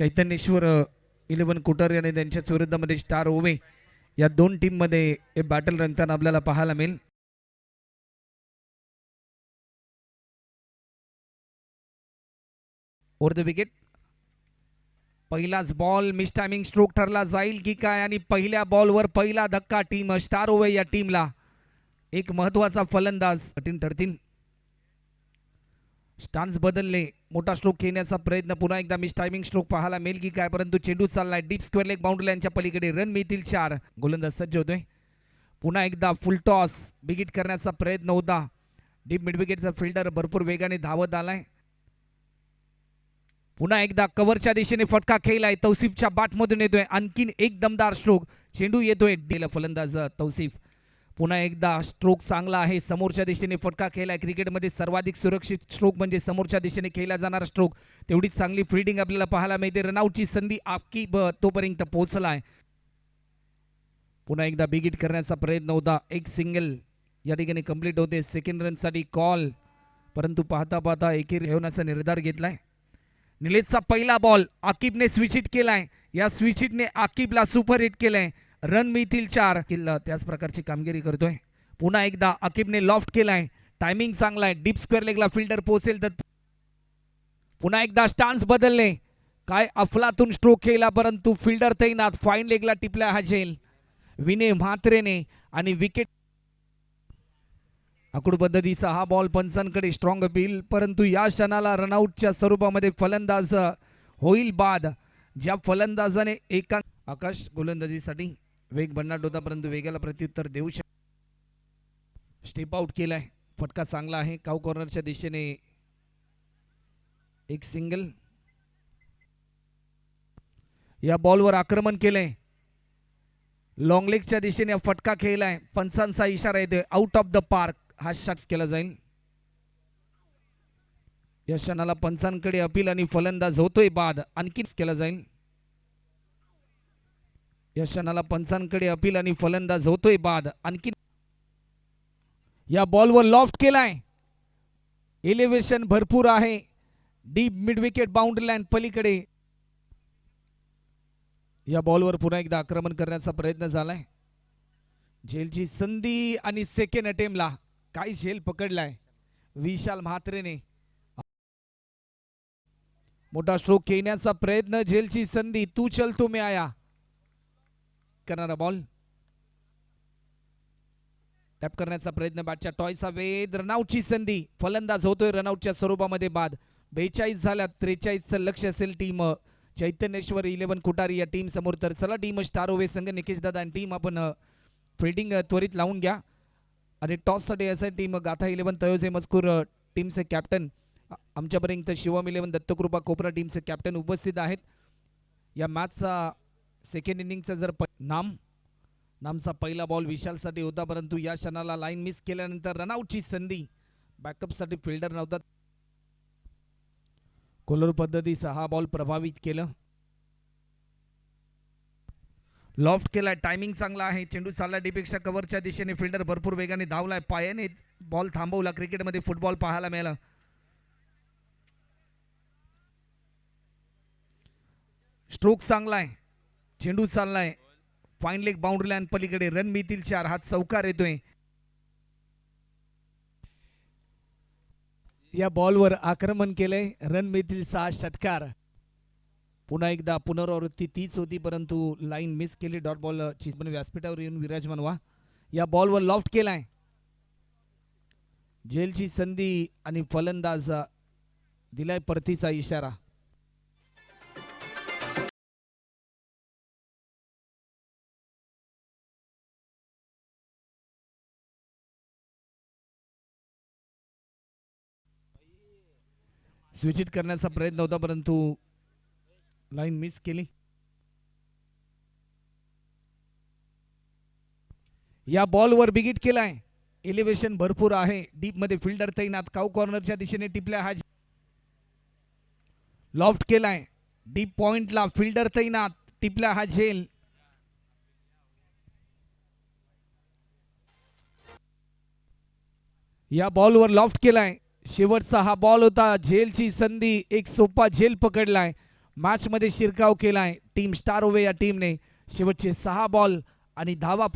चैतन्येश्वर 11 कोठारी आणि त्यांच्याच विरुद्धामध्ये स्टार ओवे या दोन टीम मध्ये हे बॅटल रंगताना आपल्याला पाहायला मिळेल. ओव्हर द विकेट पहिलाच बॉल मिस टायमिंग स्ट्रोक ठरला जाईल की काय आणि पहिल्या बॉलवर पहिला धक्का टीम स्टार ओवे या टीमला एक महत्त्वाचा फलंदाज कठीण ठरतील. स्टान्स बदलले, मोठा स्ट्रोक खेळण्याचा प्रयत्न, पुन्हा एकदा मिस टायमिंग स्ट्रोक पाहायला मिळेल की काय, परंतु चेंडू चाललाय डीप स्क्वेअर लेग बाउंड्री लाईनच्या पलीकडे. रन मिळतील 4. गोलंदाज सज्ज होतोय. पुन्हा एकदा फुल टॉस बिगिट करण्याचा प्रयत्न होता. डीप मिड विकेटचा फिल्डर भरपूर वेगाने धावत आलाय. पुन्हा एकदा कव्हरच्या दिशेने फटका खेळलाय, तौसिफच्या बॅटमधून येतोय आणखीन एक दमदार स्ट्रोक. चेंडू येतोय दिला फलंदाज तौसिफ. पुन्हा एकदा स्ट्रोक चांगला आहे, समोरच्या दिशेने फटका खेळलाय. क्रिकेटमध्ये सर्वाधिक सुरक्षित स्ट्रोक म्हणजे समोरच्या दिशेने खेळला जाणारा स्ट्रोक. तेवढीच चांगली फिल्डिंग आपल्याला पाहायला मिळते. रनआउटची संधी आकीब तोपर्यंत पोहोचलाय. पुन्हा एकदा बिगिट करण्याचा प्रयत्न होता. एक सिंगल या ठिकाणी कंप्लीट होते. सेकंड रनसाठी कॉल, परंतु पाहता पाहता एकेरी ठेवण्याचा निर्धार घेतलाय. निलेशचा पहिला बॉल आकिबने स्विच हिट केलाय. या स्विच हिटने आकिबला सुपर हिट केलंय. रन मिळतील 4. किल्ला त्याच प्रकारची कामगिरी करतोय. पुन्हा एकदा आकिबने लॉफ्ट केलाय, टायमिंग चांगला आहे. डीप स्क्वेअर लेगला फिल्डर पोहोचेल तर पुन्हा एकदा स्टान्स बदलले. काय अफलातून स्ट्रोक खेळला, परंतु फिल्डर तैनात. फाईन लेगला टिपला हा झेल विनय म्हात्रेने आणि विकेट. आकुड पद्धतीचा हा बॉल पंचांकडे स्ट्रॉंग अपील, परंतु या क्षणाला रनआउटच्या स्वरूपामध्ये फलंदाज होईल बाद. ज्या फलंदाजाने एका आकाश गोलंदाजीसाठी वेग भन्नाट होता, परंतु वेगाला प्रत्युत्तर देऊ स्टेप आउट केलाय. फटका चांगला आहे. काऊ कॉर्नरच्या दिशेने एक सिंगल. या बॉलवर आक्रमण केलंय, लॉंग लेगच्या दिशेने फटका खेळलाय. पंचांचा इशारा येतोय आउट ऑफ द पार्क. हा शॉट केला जाईल. या क्षणाला पंचांकडे अपील आणि फलंदाज होतोय बाद. आणखीच केला जाईल. या क्षणाला पंचांकडे अपील आणि फलंदाज होतोय बाद. आणखी या बॉलवर लॉफ्ट केलाय. एलिव्हेशन भरपूर आहे. Deep mid wicket boundary line पलीकडे. या बॉलवर पुन्हा एकदा आक्रमण करण्याचा प्रयत्न झालाय. झेलची संधी आणि सेकंड अटेम्प्टला काय झेल पकडलाय विशाल म्हात्रेने. मोठा स्ट्रोक खेळण्याचा प्रयत्न, झेलची संधी. तू चल तू मी आया करणारा बॉल टॅप करण्याचा प्रयत्न. बॅटच्या टॉयचा वेध. रनआउटची संधी. फलंदाज होतोय रनआउटच्या स्वरूपामध्ये बाद. 42 झाल्या. 43चं लक्ष असेल टीम चैतन्येश्वर 11 कोठारी या टीम समोर. तर चला टीम स्टार ओवे संघ निकेश दादा आणि टीम आपण फिल्डिंग त्वरित लावून घ्या. आणि टॉससाठी असं टीम गाथा 11 तयोजे मजकूर टीमचे कॅप्टन आमच्यापर्यंत शिवम 11 दत्तकृपा कोपरा टीमचे कॅप्टन उपस्थित आहेत. या मॅचचा सेकंड इनिंगचा जर नामचा पहिला बॉल विशालसाठी होता, परंतु या क्षणाला लाईन मिस केल्यानंतर रनआउटची संधी. बॅकअपसाठी फिल्डर नव्हता. कोलर पद्धतीचा हा बॉल प्रभावित केलं. लॉफ्ट केलाय, टायमिंग चांगला आहे. चेंडू चालला डीपेक्षा कव्हरच्या दिशेने. फिल्डर भरपूर वेगाने धावलाय. पायाने बॉल थांबवला. क्रिकेटमध्ये फुटबॉल पाहायला मिळाला. स्ट्रोक चांगला आहे. चेंडू चाललाय फाईन लेग बाउंड्री लाईन पलीकडे. रन मिळतील 4. हा चौकार येतोय. या बॉलवर आक्रमण केलंय. रन मिळतील 6. षटकार. पुन्हा एकदा पुनरावृत्ती तीच होती, परंतु लाईन मिस केली. डॉट बॉल चिजबन व्यासपीठावर येऊन विराजमान व्हा. या बॉलवर लॉफ्ट केलाय. झेलची संधी आणि फलंदाज दिलाय परतीचा इशारा. स्विच हिट करण्याचा प्रयत्न होता, परंतु लाईन मिस केली. या बॉलवर बिगिट केलाय. एलिव्हेशन भरपूर आहे. डीप मध्ये फिल्डर तैनात. काऊ कॉर्नरच्या दिशेने टिपल्या हा. लॉफ्ट केलाय. डीप पॉइंटला फिल्डर तैनात. टिपल्या हा झेल. या बॉलवर लॉफ्ट केलाय. शेवटचा हा बॉल होता. झेलची संधी. एक सोपा झेल पकडलाय. मॅचमध्ये शिरकाव केलाय टीम स्टार ओवे या टीमने. शेवटचे 6 बॉल आणि धावा